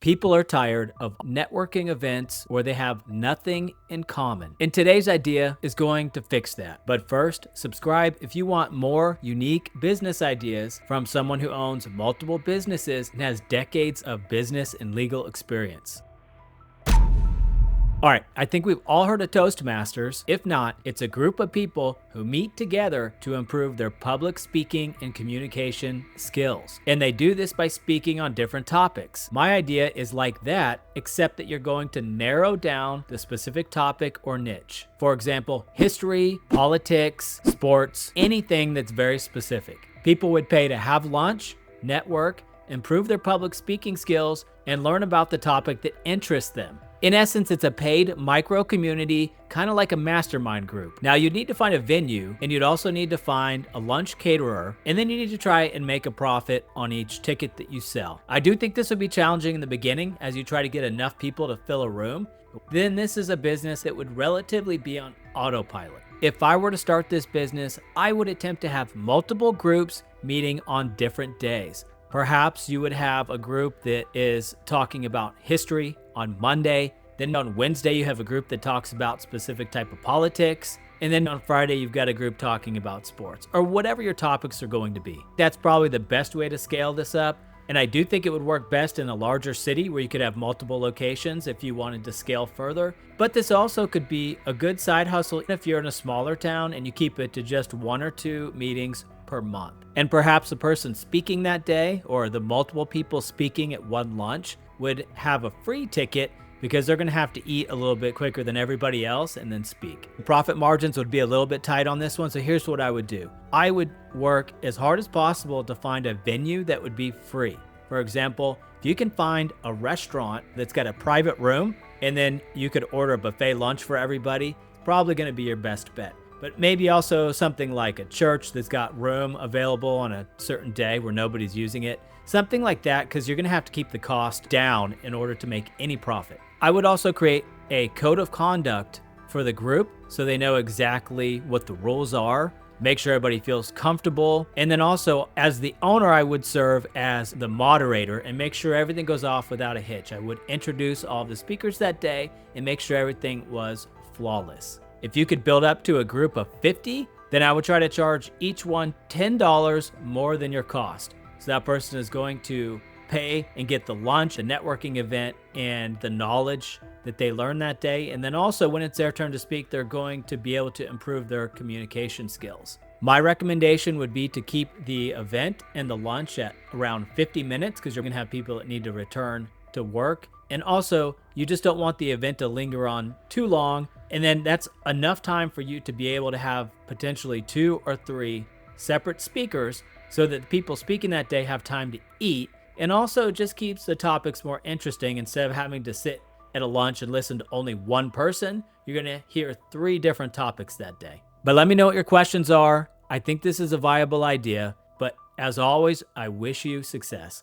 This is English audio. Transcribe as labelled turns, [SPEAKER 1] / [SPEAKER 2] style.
[SPEAKER 1] People are tired of networking events where they have nothing in common. And today's idea is going to fix that. But first, subscribe if you want more unique business ideas from someone who owns multiple businesses and has decades of business and legal experience. All right, I think we've all heard of Toastmasters. If not, it's a group of people who meet together to improve their public speaking and communication skills. And they do this by speaking on different topics. My idea is like that, except that you're going to narrow down the specific topic or niche. For example, history, politics, sports, anything that's very specific. People would pay to have lunch, network, improve their public speaking skills, and learn about the topic that interests them. In essence, it's a paid micro community, kind of like a mastermind group. Now, you'd need to find a venue, and you'd also need to find a lunch caterer, and then you need to try and make a profit on each ticket that you sell. I do think this would be challenging in the beginning as you try to get enough people to fill a room. Then this is a business that would relatively be on autopilot. If I were to start this business, I would attempt to have multiple groups meeting on different days. Perhaps you would have a group that is talking about history on Monday. Then on Wednesday, you have a group that talks about specific type of politics. And then on Friday, you've got a group talking about sports or whatever your topics are going to be. That's probably the best way to scale this up. And I do think it would work best in a larger city where you could have multiple locations if you wanted to scale further. But this also could be a good side hustle if you're in a smaller town and you keep it to just 1 or 2 meetings per month. And perhaps the person speaking that day or the multiple people speaking at one lunch would have a free ticket because they're going to have to eat a little bit quicker than everybody else and then speak. The profit margins would be a little bit tight on this one, so here's what I would do. I would work as hard as possible to find a venue that would be free. For example, if you can find a restaurant that's got a private room and then you could order a buffet lunch for everybody, it's probably going to be your best bet. But maybe also something like a church that's got room available on a certain day where nobody's using it. Something like that, because you're going to have to keep the cost down in order to make any profit. I would also create a code of conduct for the group so they know exactly what the rules are. Make sure everybody feels comfortable. And then also, as the owner, I would serve as the moderator and make sure everything goes off without a hitch. I would introduce all of the speakers that day and make sure everything was flawless. If you could build up to a group of 50, then I would try to charge each one $10 more than your cost. So that person is going to pay and get the lunch, the networking event, and the knowledge that they learned that day. And then also when it's their turn to speak, they're going to be able to improve their communication skills. My recommendation would be to keep the event and the lunch at around 50 minutes because you're going to have people that need to return to work. And also, you just don't want the event to linger on too long. And then that's enough time for you to be able to have potentially 2 or 3 separate speakers so that the people speaking that day have time to eat, and also just keeps the topics more interesting. Instead of having to sit at a lunch and listen to only one person, you're going to hear 3 different topics that day. But let me know what your questions are. I think this is a viable idea, but as always, I wish you success.